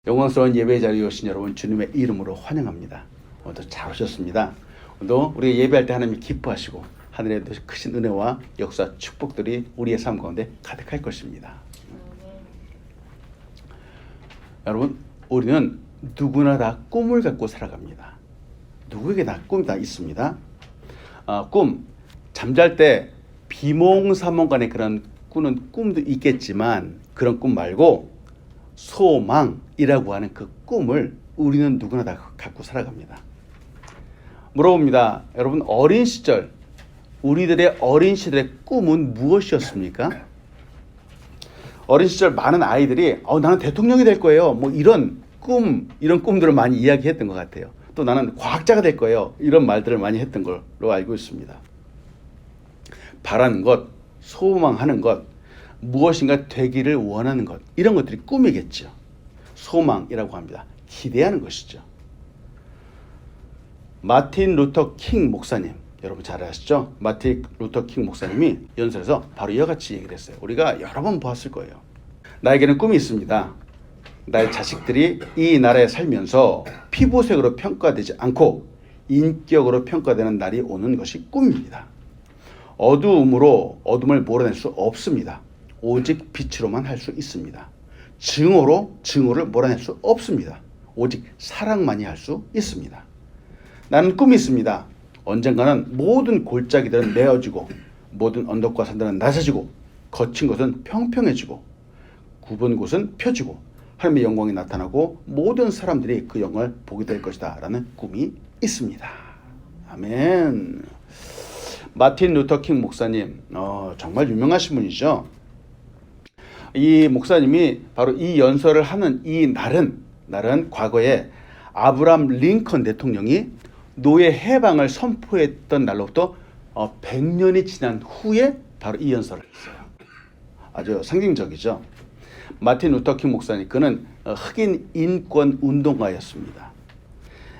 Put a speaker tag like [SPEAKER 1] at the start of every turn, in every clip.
[SPEAKER 1] 영광스러운 예배 자리에 오신 여러분 주님의 이름으로 환영합니다. 오늘도 잘 오셨습니다. 오늘도 우리가 예배할 때 하나님이 기뻐하시고 하늘의 크신 은혜와 역사 축복들이 우리의 삶 가운데 가득할 것입니다. 여러분, 우리는 누구나 다 꿈을 갖고 살아갑니다. 누구에게 다 꿈이 다 있습니다. 꿈, 잠잘 때 비몽사몽간의 그런 꾸는 꿈도 있겠지만 그런 꿈 말고 소망이라고 하는 그 꿈을 우리는 누구나 다 갖고 살아갑니다. 물어봅니다. 여러분, 어린 시절, 우리들의 어린 시절의 꿈은 무엇이었습니까? 어린 시절 많은 아이들이 나는 대통령이 될 거예요. 뭐 이런 꿈들을 많이 이야기했던 것 같아요. 또 나는 과학자가 될 거예요. 이런 말들을 많이 했던 걸로 알고 있습니다. 바라는 것, 소망하는 것, 무엇인가 되기를 원하는 것, 이런 것들이 꿈이겠죠. 소망이라고 합니다. 기대하는 것이죠. 마틴 루터 킹 목사님, 여러분 잘 아시죠? 마틴 루터 킹 목사님이 연설에서 바로 이와 같이 얘기를 했어요. 우리가 여러 번 보았을 거예요. 나에게는 꿈이 있습니다. 나의 자식들이 이 나라에 살면서 피부색으로 평가되지 않고 인격으로 평가되는 날이 오는 것이 꿈입니다. 어두움으로 어둠을 몰아낼 수 없습니다. 오직 빛으로만 할 수 있습니다. 증오를 몰아낼 수 없습니다. 오직 사랑만이 할 수 있습니다. 나는 꿈이 있습니다. 언젠가는 모든 골짜기들은 메어지고 모든 언덕과 산들은 낮아지고 거친 곳은 평평해지고 굽은 곳은 펴지고 하나님의 영광이 나타나고 모든 사람들이 그 영광을 보게 될 것이다 라는 꿈이 있습니다. 아멘. 마틴 루터 킹 목사님, 정말 유명하신 분이죠. 이 목사님이 바로 이 연설을 하는 이 날은 과거에 아브라함 링컨 대통령이 노예 해방을 선포했던 날로부터 100년이 지난 후에 바로 이 연설을 했어요. 아주 상징적이죠. 마틴 루터 킹 목사님, 그는 흑인 인권 운동가였습니다.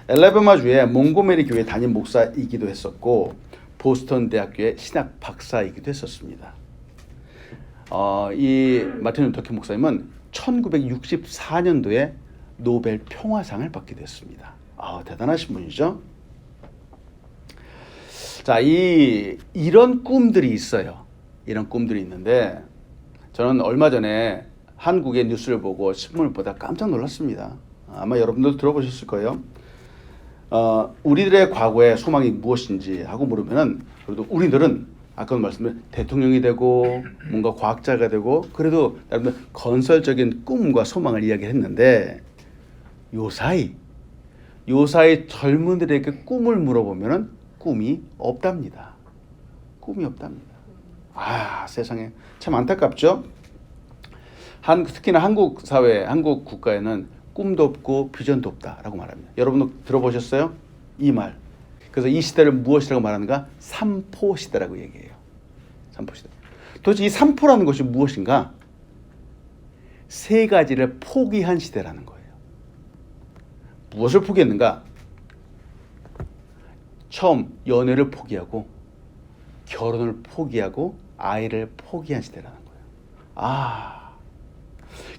[SPEAKER 1] 엘라바마주의 몽고메리 교회 담임 목사이기도 했었고 보스턴 대학교의 신학 박사이기도 했었습니다. 이 마틴 루터 킹 목사님은 1964년도에 노벨 평화상을 받기도 했습니다. 대단하신 분이죠. 자, 이런 꿈들이 있어요. 이런 꿈들이 있는데 저는 얼마 전에 한국의 뉴스를 보고 신문을 보다 깜짝 놀랐습니다. 아마 여러분들도 들어보셨을 거예요. 우리들의 과거의 소망이 무엇인지 하고 물으면은 그래도 우리들은 아까 말씀드린 대통령이 되고 뭔가 과학자가 되고 그래도 여러분들 건설적인 꿈과 소망을 이야기했는데 요사이 젊은들에게 꿈을 물어보면은 꿈이 없답니다. 꿈이 없답니다. 세상에 참 안타깝죠. 특히나 한국 사회, 한국 국가에는 꿈도 없고 비전도 없다라고 말합니다. 여러분도 들어보셨어요? 이 말. 그래서 이 시대를 무엇이라고 말하는가? 삼포 시대라고 얘기해요. 삼포 시대. 도대체 이 삼포라는 것이 무엇인가? 세 가지를 포기한 시대라는 거예요. 무엇을 포기했는가? 처음 연애를 포기하고 결혼을 포기하고 아이를 포기한 시대라는 거예요.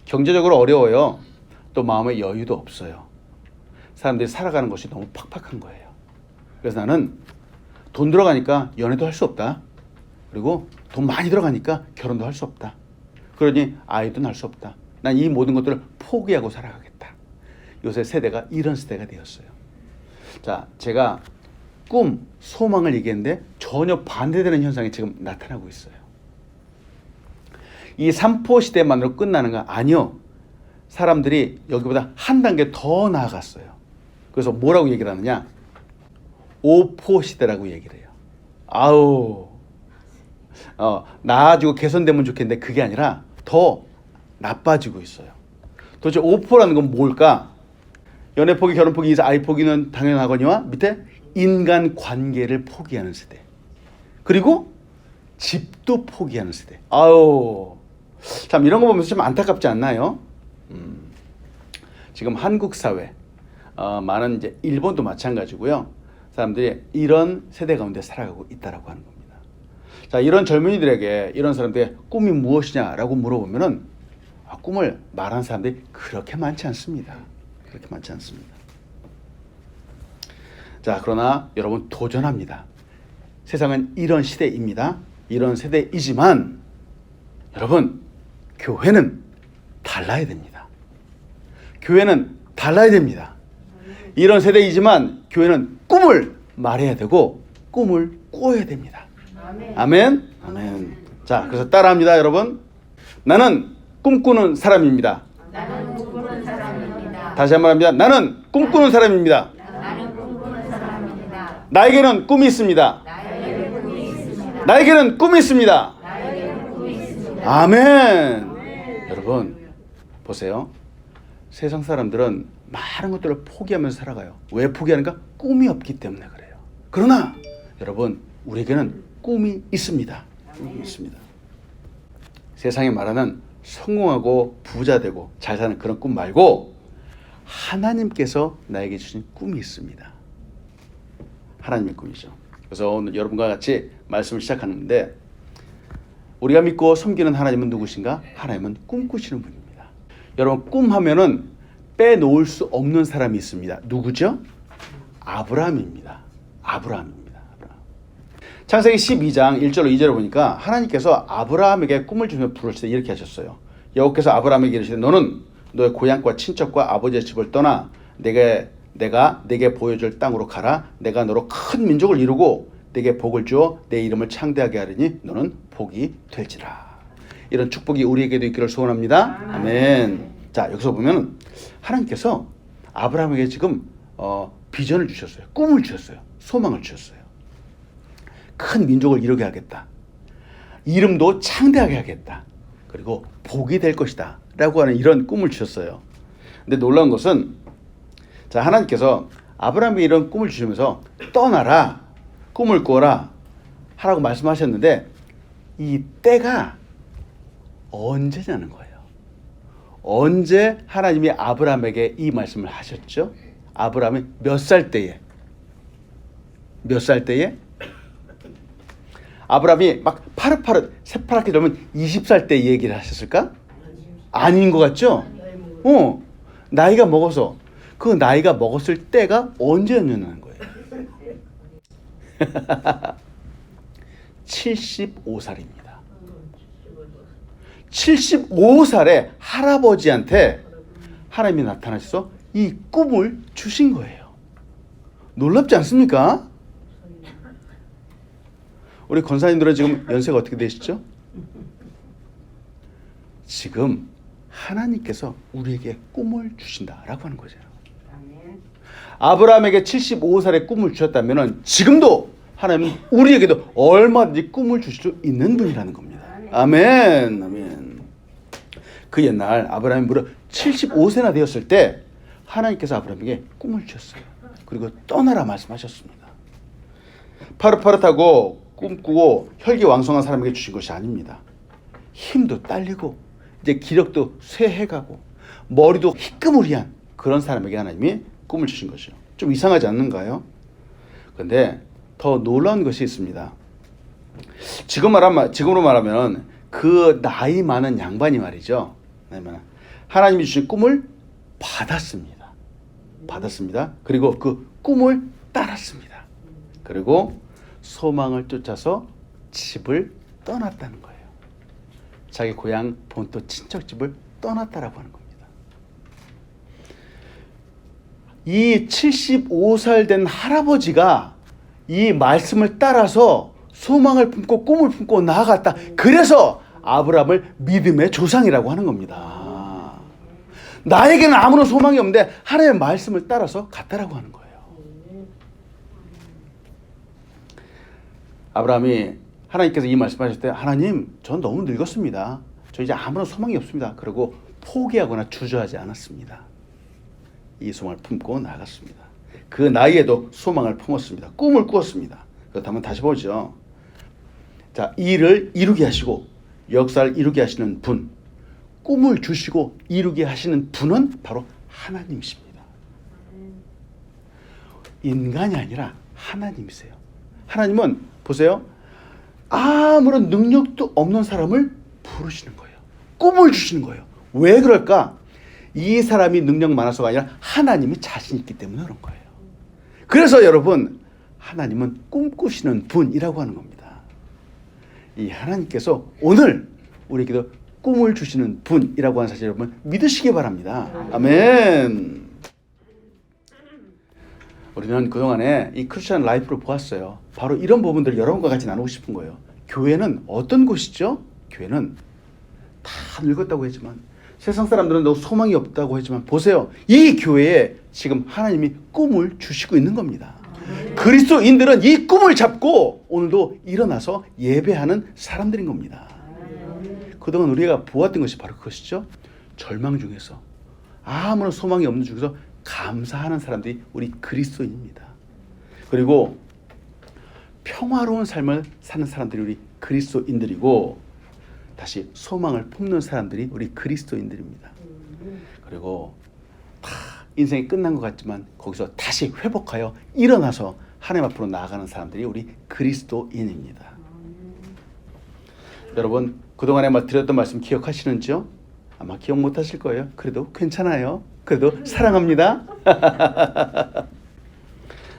[SPEAKER 1] 경제적으로 어려워요. 또 마음의 여유도 없어요. 사람들이 살아가는 것이 너무 팍팍한 거예요. 그래서 나는 돈 들어가니까 연애도 할 수 없다. 그리고 돈 많이 들어가니까 결혼도 할 수 없다. 그러니 아이도 낳을 수 없다. 난 이 모든 것들을 포기하고 살아가겠다. 요새 세대가 이런 세대가 되었어요. 자, 제가 꿈, 소망을 얘기했는데 전혀 반대되는 현상이 지금 나타나고 있어요. 이 삼포 시대만으로 끝나는가? 아니요. 사람들이 여기보다 한 단계 더 나아갔어요. 그래서 뭐라고 얘기를 하느냐? 오포 시대라고 얘기를 해요. 나아지고 개선되면 좋겠는데 그게 아니라 더 나빠지고 있어요. 도대체 오포라는 건 뭘까? 연애 포기, 결혼 포기, 아이 포기는 당연하거니와 밑에 인간 관계를 포기하는 세대. 그리고 집도 포기하는 세대. 참 이런 거 보면서 좀 안타깝지 않나요? 지금 한국 사회, 많은 이제 일본도 마찬가지고요. 사람들이 이런 세대 가운데 살아가고 있다라고 하는 겁니다. 자, 이런 젊은이들에게 이런 사람들의 꿈이 무엇이냐라고 물어보면은 꿈을 말하는 사람들이 그렇게 많지 않습니다. 그렇게 많지 않습니다. 자, 그러나 여러분 도전합니다. 세상은 이런 시대입니다. 이런 세대이지만 여러분 교회는 달라야 됩니다. 교회는 달라야 됩니다. 이런 세대이지만 교회는 꿈을 말해야 되고 꿈을 꾸어야 됩니다. 아멘. 아멘. 자, 그래서 따라합니다, 여러분. 나는 꿈꾸는 사람입니다.
[SPEAKER 2] 나는 꿈꾸는 사람입니다.
[SPEAKER 1] 다시 한번 합니다. 나는 꿈꾸는 사람입니다.
[SPEAKER 2] 나는 꿈꾸는 사람입니다.
[SPEAKER 1] 나에게는 꿈이 있습니다.
[SPEAKER 2] 나에게는 꿈이 있습니다.
[SPEAKER 1] 나에게는 꿈이 있습니다.
[SPEAKER 2] 나에게는 꿈이 있습니다.
[SPEAKER 1] 아멘. 여러분 보세요. 세상 사람들은 많은 것들을 포기하면서 살아가요. 왜 포기하는가? 꿈이 없기 때문에 그래요. 그러나 여러분 우리에게는 꿈이 있습니다. 꿈이 있습니다. 세상에 말하는 성공하고 부자 되고 잘 사는 그런 꿈 말고 하나님께서 나에게 주신 꿈이 있습니다. 하나님의 꿈이죠. 그래서 오늘 여러분과 같이 말씀을 시작하는데 우리가 믿고 섬기는 하나님은 누구신가? 하나님은 꿈꾸시는 분입니다. 여러분 꿈하면은 빼놓을 수 없는 사람이 있습니다. 누구죠? 아브라함입니다. 아브라함입니다. 아브라함. 창세기 12장 1절로 2절을 보니까 하나님께서 아브라함에게 꿈을 주며 부르실 때 이렇게 하셨어요. 여호와께서 아브라함에게 이르시되 너는 너의 고향과 친척과 아버지의 집을 떠나 내가 내게 보여줄 땅으로 가라. 내가 너로 큰 민족을 이루고 내게 복을 주어 내 이름을 창대하게 하리니 너는 복이 될지라. 이런 축복이 우리에게도 있기를 소원합니다. 아멘. 자, 여기서 보면 하나님께서 아브라함에게 지금 비전을 주셨어요. 꿈을 주셨어요. 소망을 주셨어요. 큰 민족을 이루게 하겠다. 이름도 창대하게 하겠다. 그리고 복이 될 것이다 라고 하는 이런 꿈을 주셨어요. 근데 놀라운 것은 자, 하나님께서 아브라함에게 이런 꿈을 주시면서 떠나라, 꿈을 꾸어라 하라고 말씀하셨는데 이 때가 언제냐는 거예요. 언제 하나님이 아브라함에게 이 말씀을 하셨죠? 아브라함이 몇 살 때에? 몇 살 때에? 아브라함이 막 파릇파릇 새파랗게 되면 20살 때 얘기를 하셨을까? 아닌 것 같죠? 나이가 먹어서 그 나이가 먹었을 때가 언제였냐는 거예요. 75살입니다. 75살에 할아버지한테 하나님이 나타나셔서 이 꿈을 주신 거예요. 놀랍지 않습니까? 우리 권사님들은 지금 연세가 어떻게 되시죠? 지금 하나님께서 우리에게 꿈을 주신다라고 하는 거죠. 아브라함에게 75살의 꿈을 주셨다면 지금도 하나님은 우리에게도 얼마든지 꿈을 주실 수 있는 분이라는 겁니다. 아멘. 아멘. 그 옛날 아브라함이 무려 75세나 되었을 때 하나님께서 아브라함에게 꿈을 주셨어요. 그리고 떠나라 말씀하셨습니다. 파릇파릇하고 꿈꾸고 혈기왕성한 사람에게 주신 것이 아닙니다. 힘도 딸리고 이제 기력도 쇠해가고 머리도 희끄무리한 그런 사람에게 하나님이 꿈을 주신 것이요. 좀 이상하지 않는가요? 그런데 더 놀라운 것이 있습니다. 지금으로 말하면 그 나이 많은 양반이 말이죠. 하나님이 주신 꿈을 받았습니다. 받았습니다. 그리고 그 꿈을 따랐습니다. 그리고 소망을 쫓아서 집을 떠났다는 거예요. 자기 고향 본토 친척집을 떠났다라고 하는 겁니다. 이 75살 된 할아버지가 이 말씀을 따라서 소망을 품고 꿈을 품고 나아갔다. 그래서 아브라함을 믿음의 조상이라고 하는 겁니다. 나에게는 아무런 소망이 없는데 하나님의 말씀을 따라서 갔다라고 하는 거예요. 아브라함이 하나님께서 이 말씀하실 때 하나님, 전 너무 늙었습니다. 저 이제 아무런 소망이 없습니다. 그리고 포기하거나 주저하지 않았습니다. 이 소망을 품고 나갔습니다. 그 나이에도 소망을 품었습니다. 꿈을 꾸었습니다. 그렇다면 다시 보죠. 자, 일을 이루게 하시고 역사를 이루게 하시는 분, 꿈을 주시고 이루게 하시는 분은 바로 하나님이십니다. 인간이 아니라 하나님이세요. 하나님은 보세요. 아무런 능력도 없는 사람을 부르시는 거예요. 꿈을 주시는 거예요. 왜 그럴까? 이 사람이 능력 많아서가 아니라 하나님이 자신 있기 때문에 그런 거예요. 그래서 여러분, 하나님은 꿈꾸시는 분이라고 하는 겁니다. 이 하나님께서 오늘 우리에게도 꿈을 주시는 분이라고 하는 사실 여러분 믿으시기 바랍니다. 아멘. 우리는 그동안에 이 크리스천 라이프를 보았어요. 바로 이런 부분들을 여러분과 같이 나누고 싶은 거예요. 교회는 어떤 곳이죠? 교회는 다 늙었다고 했지만, 세상 사람들은 너무 소망이 없다고 했지만, 보세요. 이 교회에 지금 하나님이 꿈을 주시고 있는 겁니다. 그리스도인들은 이 꿈을 잡고 오늘도 일어나서 예배하는 사람들인 겁니다. 그동안 우리가 보았던 것이 바로 그것이죠. 절망 중에서, 아무런 소망이 없는 중에서 감사하는 사람들이 우리 그리스도인입니다. 그리고 평화로운 삶을 사는 사람들이 우리 그리스도인들이고, 다시 소망을 품는 사람들이 우리 그리스도인들입니다. 그리고 다 인생이 끝난 것 같지만 거기서 다시 회복하여 일어나서 하나님 앞으로 나아가는 사람들이 우리 그리스도인입니다. 여러분, 그동안에 드렸던 말씀 기억하시는지요? 아마 기억 못하실 거예요. 그래도 괜찮아요. 그래도 사랑합니다.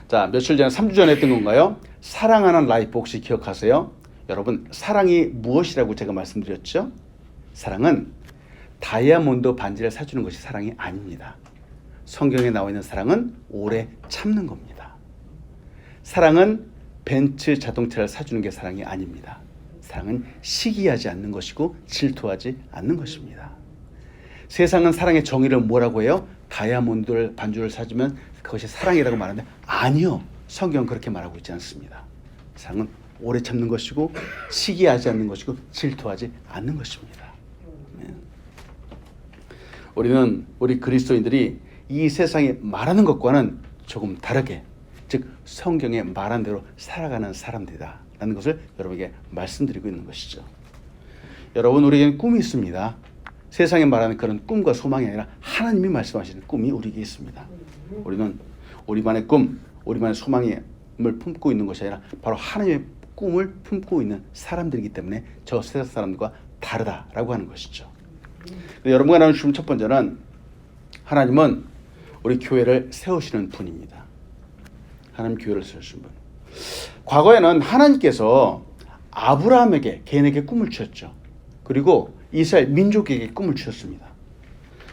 [SPEAKER 1] 자, 며칠 전에 3주 전에 했던 건가요? 사랑하는 라이프 혹시 기억하세요? 여러분, 사랑이 무엇이라고 제가 말씀드렸죠? 사랑은 다이아몬드 반지를 사주는 것이 사랑이 아닙니다. 성경에 나와 있는 사랑은 오래 참는 겁니다. 사랑은 벤츠 자동차를 사주는 게 사랑이 아닙니다. 사랑은 시기하지 않는 것이고 질투하지 않는 것입니다. 세상은 사랑의 정의를 뭐라고 해요? 다이아몬드 반지를 사주면 그것이 사랑이라고 말하는데, 아니요. 성경은 그렇게 말하고 있지 않습니다. 사랑은 오래 참는 것이고 시기하지 않는 것이고 질투하지 않는 것입니다. 우리는 우리 그리스도인들이 이 세상이 말하는 것과는 조금 다르게, 즉 성경에 말한 대로 살아가는 사람들이다 라는 것을 여러분에게 말씀드리고 있는 것이죠. 여러분, 우리에게는 꿈이 있습니다. 세상에 말하는 그런 꿈과 소망이 아니라 하나님이 말씀하시는 꿈이 우리에게 있습니다. 우리는 우리만의 꿈, 우리만의 소망을 품고 있는 것이 아니라 바로 하나님의 꿈을 품고 있는 사람들이기 때문에 저 세상 사람들과 다르다라고 하는 것이죠. 여러분과 나눌 첫 번째는, 하나님은 우리 교회를 세우시는 분입니다. 하나님 교회를 세우시는 분. 과거에는 하나님께서 아브라함에게, 개인에게 꿈을 주셨죠. 그리고 이스라엘 민족에게 꿈을 주셨습니다.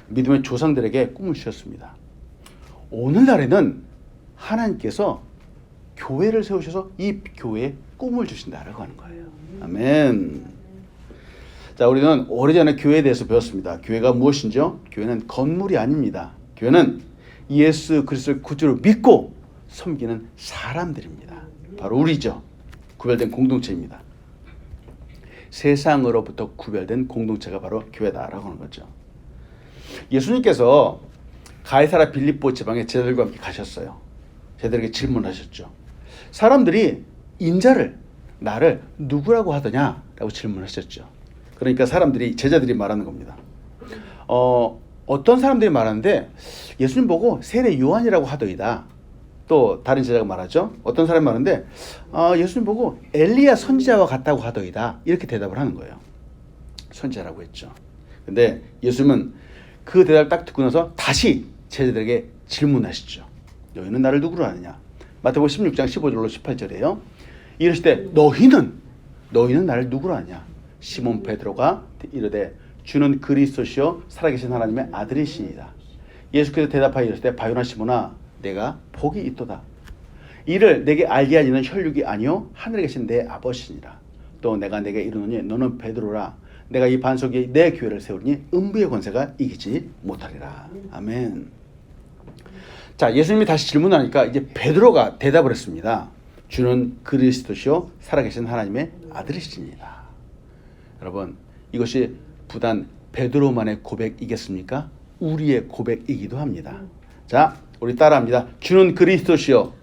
[SPEAKER 1] 믿음의 조상들에게 꿈을 주셨습니다. 오늘날에는 하나님께서 교회를 세우셔서 이 교회에 꿈을 주신다라고 하는 거예요. 아멘. 자, 우리는 오래전에 교회에 대해서 배웠습니다. 교회가 무엇인지요? 교회는 건물이 아닙니다. 교회는 예수 그리스도를 구주로 믿고 섬기는 사람들입니다. 바로 우리죠. 구별된 공동체입니다. 세상으로부터 구별된 공동체가 바로 교회다라고 하는 거죠. 예수님께서 가이사라 빌립보 지방에 제자들과 함께 가셨어요. 제자들에게 질문하셨죠. 사람들이 인자를, 나를 누구라고 하더냐라고 질문하셨죠. 그러니까 제자들이 말하는 겁니다. 어떤 사람들이 말하는데, 예수님 보고 세례 요한이라고 하더이다. 또 다른 제자가 말하죠. 어떤 사람이 말하는데, 예수님 보고 엘리야 선지자와 같다고 하더이다. 이렇게 대답을 하는 거예요. 선지자라고 했죠. 근데 예수님은 그 대답을 딱 듣고 나서 다시 제자들에게 질문하시죠. 너희는 나를 누구로 아느냐? 마태복음 16장 15절로 18절이에요. 이러실 때 너희는 나를 누구로 아냐? 시몬 베드로가 이르되 주는 그리스도시요 살아계신 하나님의 아들이시니이다. 예수께서 대답하여 이르시되 바요나 시몬아 내가 복이 있도다. 이를 내게 알게 하니는 혈육이 아니요 하늘에 계신 내 아버지니라. 또 내가 내게 이르노니 너는 베드로라. 내가 이 반석 위에 내 교회를 세우니 음부의 권세가 이기지 못하리라. 아멘. 자, 예수님이 다시 질문하니까 이제 베드로가 대답을 했습니다. 주는 그리스도시요 살아계신 하나님의 아들이시니라. 여러분, 이것이 부단 베드로만의 고백이겠습니까? 우리의 고백이기도 합니다. 자, 우리 따라합니다. 주는 그리스도시요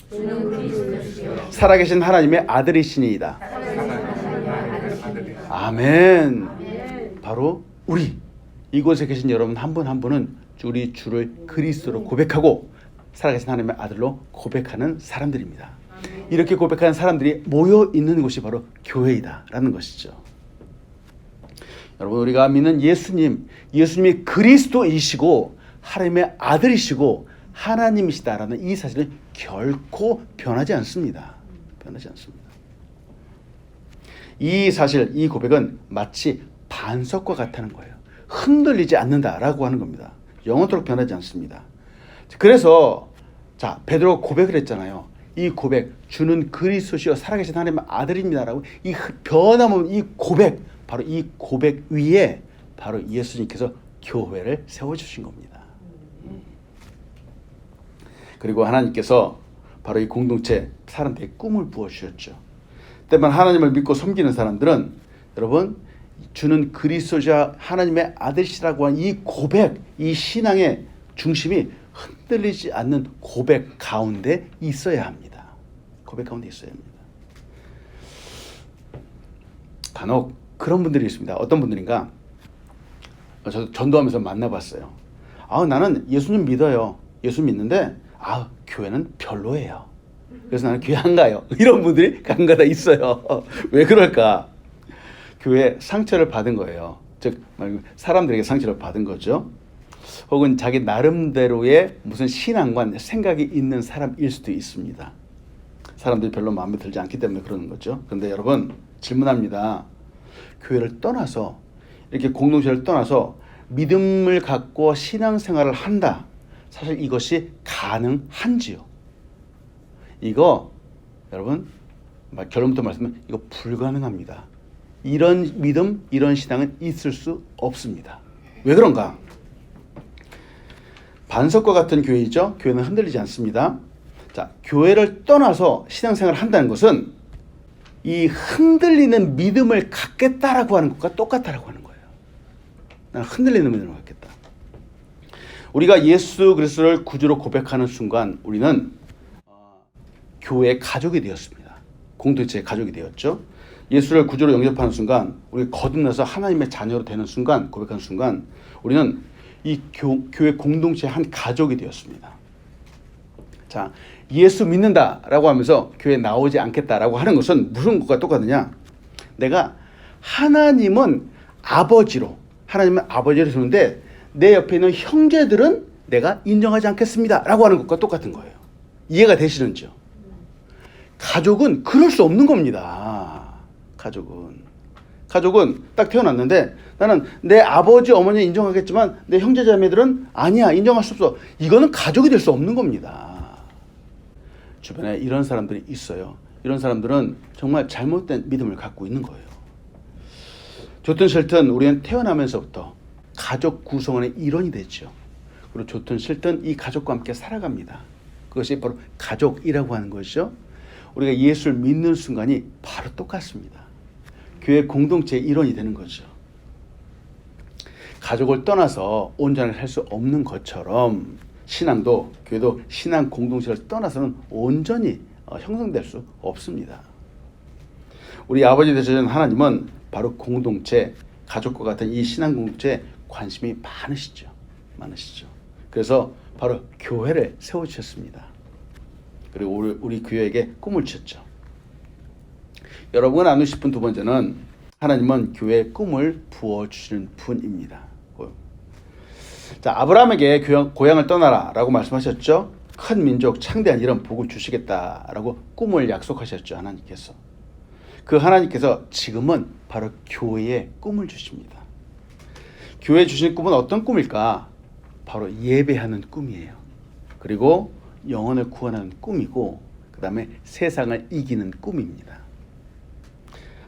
[SPEAKER 1] 살아계신 하나님의 아들이시니이다. 아멘. 바로 우리 이곳에 계신 여러분 한 분 한 분은 우리 주를 그리스도로 고백하고 살아계신 하나님의 아들로 고백하는 사람들입니다. 이렇게 고백하는 사람들이 모여 있는 곳이 바로 교회이다라는 것이죠. 여러분, 우리가 믿는 예수님이 그리스도이시고 하나님의 아들이시고 하나님이시다라는 이 사실은 결코 변하지 않습니다. 변하지 않습니다. 이 사실, 이 고백은 마치 반석과 같다는 거예요. 흔들리지 않는다라고 하는 겁니다. 영원토록 변하지 않습니다. 그래서 자, 베드로가 고백을 했잖아요. 이 고백, 주는 그리스도시여 살아계신 하나님의 아들입니다라고 이 변함없는 이 고백, 바로 이 고백 위에 바로 예수님께서 교회를 세워주신 겁니다. 그리고 하나님께서 바로 이 공동체 사람들에게 꿈을 부어주셨죠. 때만 하나님을 믿고 섬기는 사람들은 여러분, 주는 그리스도자 하나님의 아들이시라고 한 이 고백, 이 신앙의 중심이 흔들리지 않는 고백 가운데 있어야 합니다. 고백 가운데 있어야 합니다. 간혹 그런 분들이 있습니다. 어떤 분들인가? 저도 전도하면서 만나봤어요. 나는 예수님 믿어요. 예수 믿는데 교회는 별로예요. 그래서 나는 교회 안 가요. 이런 분들이 간간다 있어요. 왜 그럴까? 교회 상처를 받은 거예요. 즉 사람들에게 상처를 받은 거죠. 혹은 자기 나름대로의 무슨 신앙관, 생각이 있는 사람일 수도 있습니다. 사람들이 별로 마음에 들지 않기 때문에 그러는 거죠. 그런데 여러분, 질문합니다. 교회를 떠나서, 이렇게 공동체를 떠나서 믿음을 갖고 신앙생활을 한다. 사실 이것이 가능한지요? 이거 여러분, 결론부터 말씀드리면 이거 불가능합니다. 이런 믿음, 이런 신앙은 있을 수 없습니다. 왜 그런가? 반석과 같은 교회이죠. 교회는 흔들리지 않습니다. 자, 교회를 떠나서 신앙생활을 한다는 것은 이 흔들리는 믿음을 갖겠다라고 하는 것과 똑같다라고 하는 거예요. 나는 흔들리는 믿음을 갖겠다. 우리가 예수 그리스도를 구주로 고백하는 순간 우리는 교회의 가족이 되었습니다. 공동체의 가족이 되었죠. 예수를 구주로 영접하는 순간, 우리 거듭나서 하나님의 자녀로 되는 순간, 고백하는 순간 우리는 이 교회 공동체의 한 가족이 되었습니다. 자, 예수 믿는다라고 하면서 교회에 나오지 않겠다라고 하는 것은 무슨 것과 똑같느냐? 내가 하나님은 아버지로 두는데 내 옆에 있는 형제들은 내가 인정하지 않겠습니다라고 하는 것과 똑같은 거예요. 이해가 되시는지요? 가족은 그럴 수 없는 겁니다. 가족은 딱 태어났는데 나는 내 아버지 어머니 인정하겠지만 내 형제 자매들은 아니야, 인정할 수 없어. 이거는 가족이 될 수 없는 겁니다. 주변에 이런 사람들이 있어요. 이런 사람들은 정말 잘못된 믿음을 갖고 있는 거예요. 좋든 싫든 우리는 태어나면서부터 가족 구성원의 일원이 됐죠. 그리고 좋든 싫든 이 가족과 함께 살아갑니다. 그것이 바로 가족이라고 하는 것이죠. 우리가 예수를 믿는 순간이 바로 똑같습니다. 교회 공동체의 일원이 되는 거죠. 가족을 떠나서 온전하게 살 수 없는 것처럼 신앙도, 교회도 신앙 공동체를 떠나서는 온전히 형성될 수 없습니다. 우리 아버지 되시는 하나님은 바로 공동체, 가족과 같은 이 신앙 공동체에 관심이 많으시죠. 그래서 바로 교회를 세워주셨습니다. 그리고 우리 교회에게 꿈을 주셨죠. 여러분가 나누고 싶은 두 번째는 하나님은 교회에 꿈을 부어주시는 분입니다. 자, 아브라함에게 고향을 떠나라 라고 말씀하셨죠. 큰 민족, 창대한 이런 복을 주시겠다라고 꿈을 약속하셨죠. 하나님께서. 그 하나님께서 지금은 바로 교회에 꿈을 주십니다. 교회에 주신 꿈은 어떤 꿈일까? 바로 예배하는 꿈이에요. 그리고 영혼을 구원하는 꿈이고, 그 다음에 세상을 이기는 꿈입니다.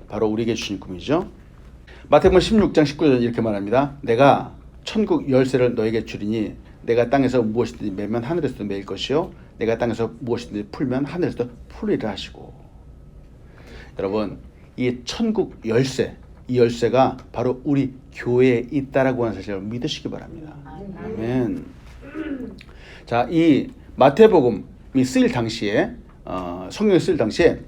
[SPEAKER 1] 바로 우리에게 주신 꿈이죠. 마태복음 16장 19절 이렇게 말합니다. 내가 천국 열쇠를 너에게 주리니 내가 땅에서 무엇이든지 매면 하늘에서도 매일 것이요 내가 땅에서 무엇이든지 풀면 하늘에서도 풀리라 하시고. 여러분, 이 천국 열쇠, 이 열쇠가 바로 우리 교회에 있다라고 하는 사실을 믿으시기 바랍니다. 아멘. 자, 이 마태복음이 쓰일 당시에 성경이 쓰일 당시에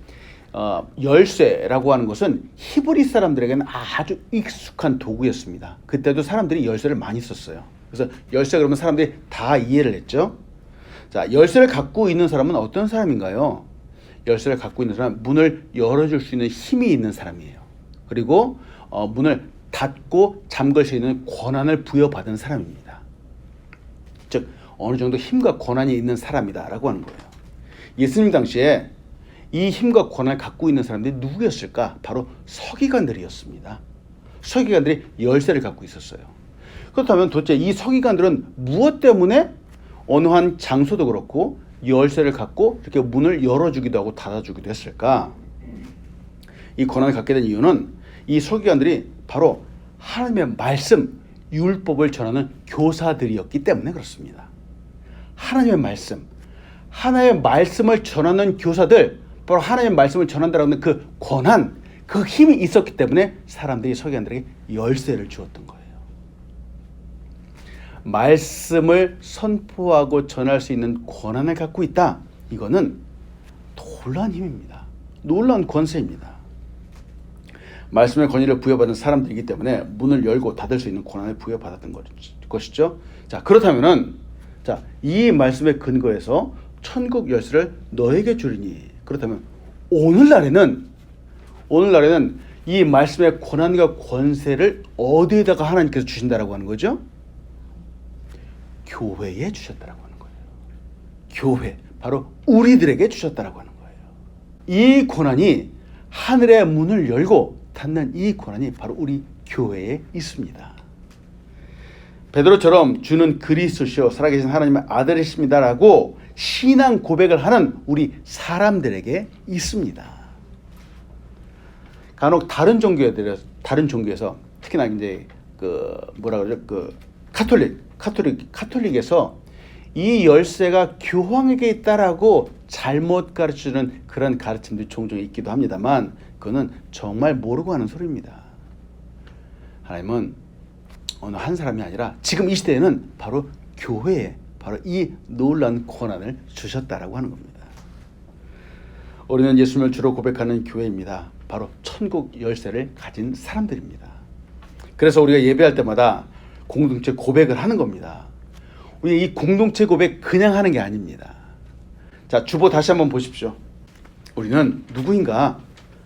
[SPEAKER 1] 열쇠라고 하는 것은 히브리 사람들에게는 아주 익숙한 도구였습니다. 그때도 사람들이 열쇠를 많이 썼어요. 그래서 열쇠 그러면 사람들이 다 이해를 했죠. 자, 열쇠를 갖고 있는 사람은 어떤 사람인가요? 열쇠를 갖고 있는 사람은 문을 열어줄 수 있는 힘이 있는 사람이에요. 그리고 문을 닫고 잠글 수 있는 권한을 부여받은 사람입니다. 즉 어느 정도 힘과 권한이 있는 사람이다라고 하는 거예요. 예수님 당시에 이 힘과 권한을 갖고 있는 사람들이 누구였을까? 바로 서기관들이었습니다. 서기관들이 열쇠를 갖고 있었어요. 그렇다면 도대체 이 서기관들은 무엇 때문에 어느 한 장소도 그렇고 열쇠를 갖고 이렇게 문을 열어주기도 하고 닫아주기도 했을까? 이 권한을 갖게 된 이유는 이 서기관들이 바로 하나님의 말씀, 율법을 전하는 교사들이었기 때문에 그렇습니다. 하나님의 말씀, 하나님의 말씀을 전하는 교사들, 바로 하나님의 말씀을 전한다는 그 권한, 그 힘이 있었기 때문에 사람들이 서기관들에게 열쇠를 주었던 거예요. 말씀을 선포하고 전할 수 있는 권한을 갖고 있다. 이거는 놀라운 힘입니다. 놀라운 권세입니다. 말씀의 권위를 부여받은 사람들이기 때문에 문을 열고 닫을 수 있는 권한을 부여받았던 것이죠. 자, 그렇다면은 이 말씀의 근거에서 천국 열쇠를 너에게 주리니, 그렇다면 오늘날에는 이 말씀의 권한과 권세를 어디에다가 하나님께서 주신다라고 하는 거죠? 교회에 주셨다라고 하는 거예요. 교회, 바로 우리들에게 주셨다라고 하는 거예요. 이 권한이 하늘의 문을 열고 닫는 이 권한이 바로 우리 교회에 있습니다. 베드로처럼 주는 그리스도시요 살아계신 하나님의 아들이십니다라고 신앙 고백을 하는 우리 사람들에게 있습니다. 간혹 다른 종교에서 특히나 이제 카톨릭에서 이 열쇠가 교황에게 있다라고 잘못 가르치는 그런 가르침들이 종종 있기도 합니다만, 그거는 정말 모르고 하는 소리입니다. 하나님은 어느 한 사람이 아니라 지금 이 시대에는 바로 교회에 바로 이 놀라운 권한을 주셨다라고 하는 겁니다. 우리는 예수님을 주로 고백하는 교회입니다. 바로 천국 열쇠를 가진 사람들입니다. 그래서 우리가 예배할 때마다 공동체 고백을 하는 겁니다. 우리 이 공동체 고백 그냥 하는 게 아닙니다. 자, 주보 다시 한번 보십시오. 우리는 누구인가?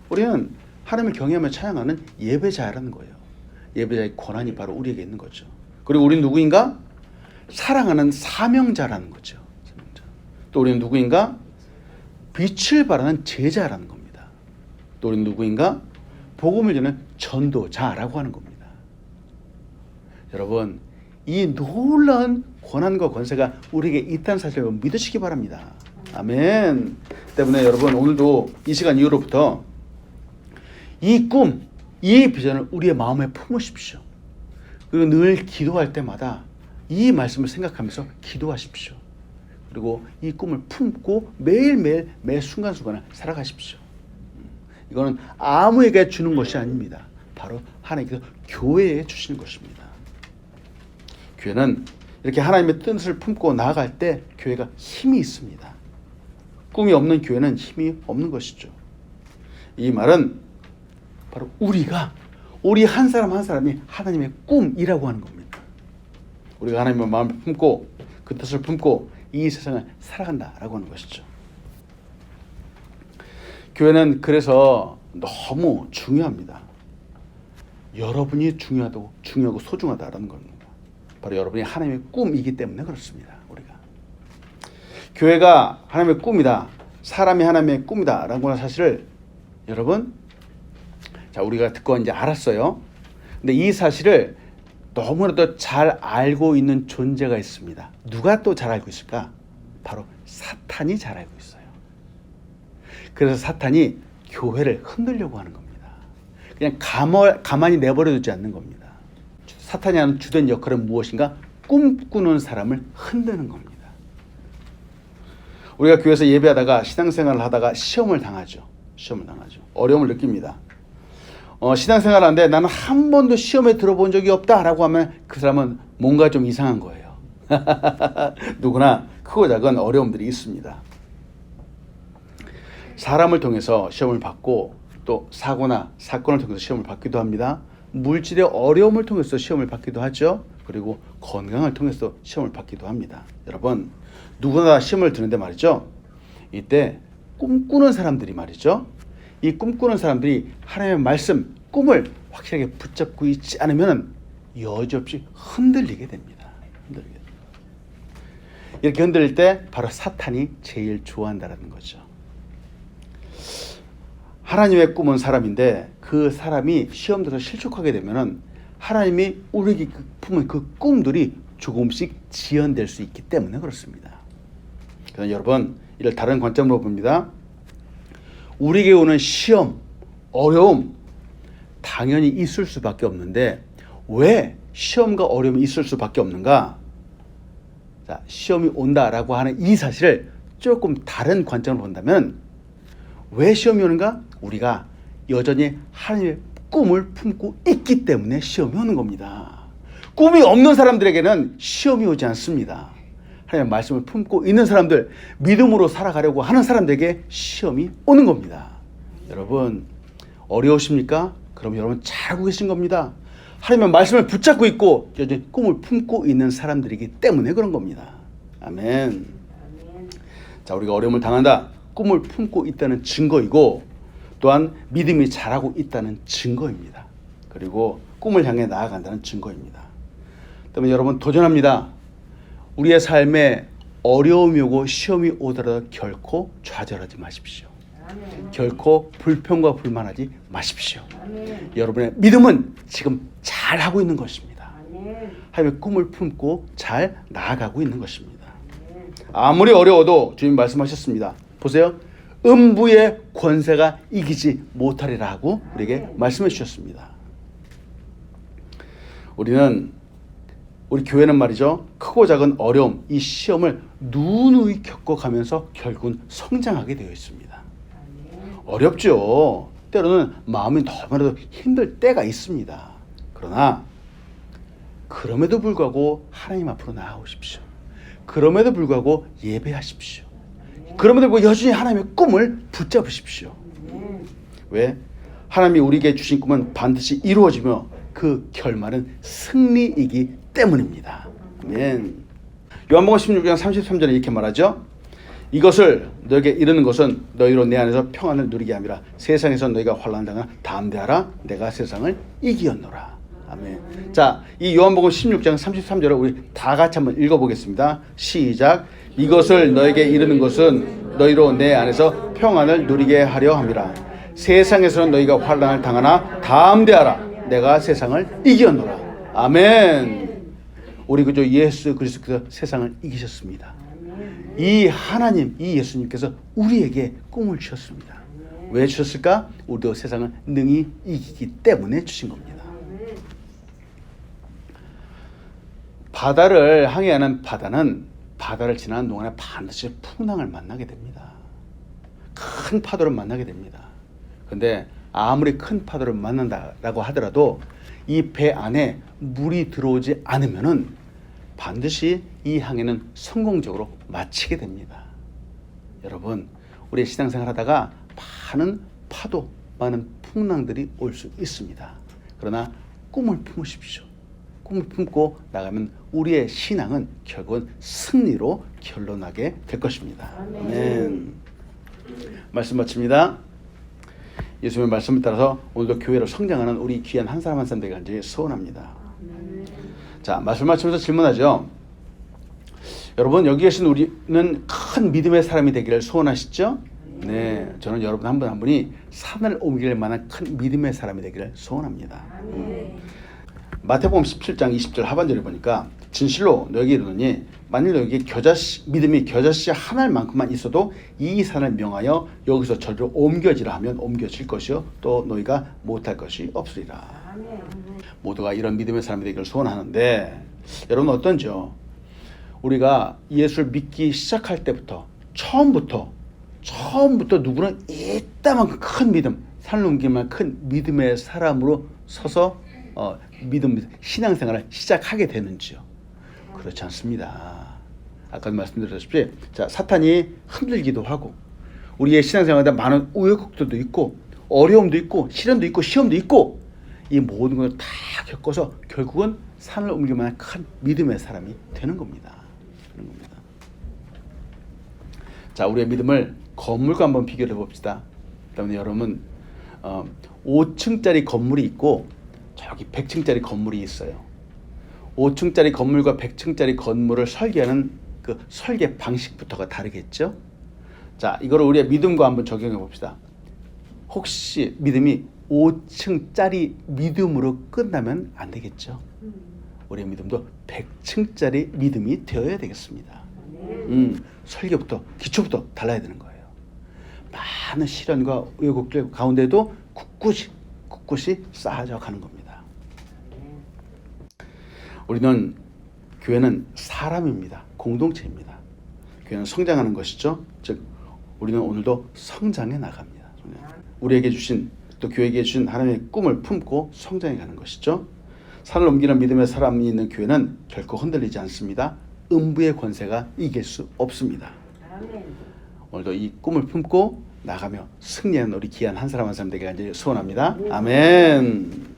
[SPEAKER 1] 우리는 하나님을 경외하며 찬양하는 예배자라는 거예요. 예배자의 권한이 바로 우리에게 있는 거죠. 그리고 우리는 누구인가? 사랑하는 사명자라는 거죠. 또 우리는 누구인가? 빛을 발하는 제자라는 겁니다. 또 우리는 누구인가? 복음을 전하는 전도자라고 하는 겁니다. 여러분, 이 놀라운 권한과 권세가 우리에게 있다는 사실을 믿으시기 바랍니다. 아멘. 때문에 여러분, 오늘도 이 시간 이후로부터 이 꿈, 이 비전을 우리의 마음에 품으십시오. 그리고 늘 기도할 때마다 이 말씀을 생각하면서 기도하십시오. 그리고 이 꿈을 품고 매일매일 매 순간순간을 살아가십시오. 이거는 아무에게 주는 것이 아닙니다. 바로 하나님께서 교회에 주시는 것입니다. 교회는 이렇게 하나님의 뜻을 품고 나아갈 때 교회가 힘이 있습니다. 꿈이 없는 교회는 힘이 없는 것이죠. 이 말은 바로 우리 한 사람 한 사람이 하나님의 꿈이라고 하는 겁니다. 우리가 하나님의 마음을 품고 그 뜻을 품고 이 세상을 살아간다라고 하는 것이죠. 교회는 그래서 너무 중요합니다. 여러분이 중요하고 소중하다라는 겁니다. 바로 여러분이 하나님의 꿈이기 때문에 그렇습니다. 우리가 교회가 하나님의 꿈이다, 사람이 하나님의 꿈이다라고 하는 사실을 여러분, 우리가 듣고 이제 알았어요. 근데 이 사실을 너무나도 잘 알고 있는 존재가 있습니다. 누가 또 잘 알고 있을까? 바로 사탄이 잘 알고 있어요. 그래서 사탄이 교회를 흔들려고 하는 겁니다. 그냥 가만히 내버려두지 않는 겁니다. 사탄이 하는 주된 역할은 무엇인가? 꿈꾸는 사람을 흔드는 겁니다. 우리가 교회에서 예배하다가 신앙생활을 하다가 시험을 당하죠. 어려움을 느낍니다. 신앙생활을 하는데 나는 한 번도 시험에 들어본 적이 없다라고 하면 그 사람은 뭔가 좀 이상한 거예요. 누구나 크고 작은 어려움들이 있습니다. 사람을 통해서 시험을 받고 또 사고나 사건을 통해서 시험을 받기도 합니다. 물질의 어려움을 통해서 시험을 받기도 하죠. 그리고 건강을 통해서 시험을 받기도 합니다. 여러분, 누구나 시험을 드는데 말이죠. 이때 꿈꾸는 사람들이 말이죠. 이 꿈꾸는 사람들이 하나님의 말씀, 꿈을 확실하게 붙잡고 있지 않으면 여지없이 흔들리게 됩니다. 이렇게 흔들릴 때 바로 사탄이 제일 좋아한다는 거죠. 하나님의 꿈은 사람인데 그 사람이 시험 들어서 실족하게 되면은 하나님이 우리에게 품은 그 꿈들이 조금씩 지연될 수 있기 때문에 그렇습니다. 그래서 여러분 이를 다른 관점으로 봅니다. 우리에게 오는 시험, 어려움 당연히 있을 수밖에 없는데 왜 시험과 어려움이 있을 수밖에 없는가? 자, 시험이 온다라고 하는 이 사실을 조금 다른 관점으로 본다면 왜 시험이 오는가? 우리가 여전히 하나님의 꿈을 품고 있기 때문에 시험이 오는 겁니다. 꿈이 없는 사람들에게는 시험이 오지 않습니다. 하나님의 말씀을 품고 있는 사람들, 믿음으로 살아가려고 하는 사람들에게 시험이 오는 겁니다. 여러분 어려우십니까? 그럼 여러분 잘하고 계신 겁니다. 하나님의 말씀을 붙잡고 있고 여전히 꿈을 품고 있는 사람들이기 때문에 그런 겁니다. 아멘. 자, 우리가 어려움을 당한다, 꿈을 품고 있다는 증거이고 또한 믿음이 자라고 있다는 증거입니다. 그리고 꿈을 향해 나아간다는 증거입니다. 그러면 여러분 도전합니다. 우리의 삶에 어려움이 오고 시험이 오더라도 결코 좌절하지 마십시오. 결코 불평과 불만하지 마십시오. 여러분의 믿음은 지금 잘하고 있는 것입니다. 하나님의 꿈을 품고 잘 나아가고 있는 것입니다. 아무리 어려워도 주님 말씀하셨습니다. 보세요. 음부의 권세가 이기지 못하리라 하고 우리에게 말씀해 주셨습니다. 우리 교회는 말이죠. 크고 작은 어려움, 이 시험을 누누이 겪어가면서 결국은 성장하게 되어 있습니다. 어렵죠. 때로는 마음이 너무나도 힘들 때가 있습니다. 그러나 그럼에도 불구하고 하나님 앞으로 나아오십시오. 그럼에도 불구하고 예배하십시오. 그럼에도 불구하고 여전히 하나님의 꿈을 붙잡으십시오. 왜? 하나님이 우리에게 주신 꿈은 반드시 이루어지며 그 결말은 승리이기 때문입니다. 아멘. 요한복음 16장 33절에 이렇게 말하죠. 이것을 너에게 이르는 것은 너희로 내 안에서 평안을 누리게 함이라. 세상에서 너희가 환난을 당하나 담대하라. 내가 세상을 이기었노라. 아멘. 자, 이 요한복음 16장 33절을 우리 다 같이 한번 읽어보겠습니다. 시작. 이것을 너에게 이르는 것은 너희로 내 안에서 평안을 누리게 하려 함이라. 세상에서는 너희가 환난을 당하나 담대하라. 내가 세상을 이기었노라. 아멘. 우리 그저 예수 그리스도께서 세상을 이기셨습니다. 이 하나님, 이 예수님께서 우리에게 꿈을 주셨습니다. 왜 주셨을까? 우리도 세상을 능히 이기기 때문에 주신 겁니다. 바다를 항해하는 바다는 바다를 지나는 동안에 반드시 풍랑을 만나게 됩니다. 큰 파도를 만나게 됩니다. 그런데 아무리 큰 파도를 만난다라고 하더라도 이 배 안에 물이 들어오지 않으면은 반드시 이 항해는 성공적으로 마치게 됩니다. 여러분, 우리 신앙생활 하다가 많은 파도, 많은 풍랑들이 올 수 있습니다. 그러나 꿈을 품으십시오. 꿈을 품고 나가면 우리의 신앙은 결국은 승리로 결론나게 될 것입니다. 아멘. 말씀 마칩니다. 예수님의 말씀을 따라서 오늘도 교회로 성장하는 우리 귀한 한 사람 한 사람 되게 간절히 소원합니다. 자, 말씀 마치면서 질문하죠. 여러분, 여기 계신 우리는 큰 믿음의 사람이 되기를 소원하시죠? 네, 저는 여러분 한 분 한 분이 산을 옮길 만한 큰 믿음의 사람이 되기를 소원합니다. 마태복음 17장 20절 하반절에 보니까 진실로 너에게 이르노니 만일 너에게 믿음이 겨자씨 하나만큼만 있어도 이 산을 명하여 여기서 저리로 옮겨지라 하면 옮겨질 것이요 또 너희가 못할 것이 없으리라. 모두가 이런 믿음의 사람이 되기를 소원하는데 여러분 어떤지요? 우리가 예수를 믿기 시작할 때부터 처음부터 누구는 이따만큼 큰 믿음, 산을 옮기만 큰 믿음의 사람으로 서서 믿음 신앙생활을 시작하게 되는지요? 그렇지 않습니다. 아까도 말씀드렸다시피 자, 사탄이 흔들기도 하고 우리의 신앙생활에 많은 우여곡절도 있고 어려움도 있고 시련도 있고 시험도 있고 이 모든 걸 다 겪어서 결국은 산을 옮길 만한 큰 믿음의 사람이 되는 겁니다. 자, 우리의 믿음을 건물과 한번 비교해 봅시다. 그다음에 여러분 5층짜리 건물이 있고 저기 100층짜리 건물이 있어요. 5층짜리 건물과 100층짜리 건물을 설계하는 그 설계 방식부터가 다르겠죠. 자, 이거를 우리의 믿음과 한번 적용해 봅시다. 혹시 믿음이 5층짜리 믿음으로 끝나면 안 되겠죠. 우리의 믿음도 100층짜리 믿음이 되어야 되겠습니다. 설계부터 기초부터 달라야 되는 거예요. 많은 시련과 왜곡들 가운데도 굳굳이 쌓아져 가는 겁니다. 우리는 교회는 사람입니다. 공동체입니다. 교회는 성장하는 것이죠. 즉 우리는 오늘도 성장해 나갑니다. 우리에게 주신 또 교회에게 주신 하나님의 꿈을 품고 성장해 가는 것이죠. 산을 옮기는 믿음의 사람이 있는 교회는 결코 흔들리지 않습니다. 음부의 권세가 이길 수 없습니다. 오늘도 이 꿈을 품고 나가며 승리하는 우리 귀한 한 사람 한 사람 되게 간절히 소원합니다. 아멘.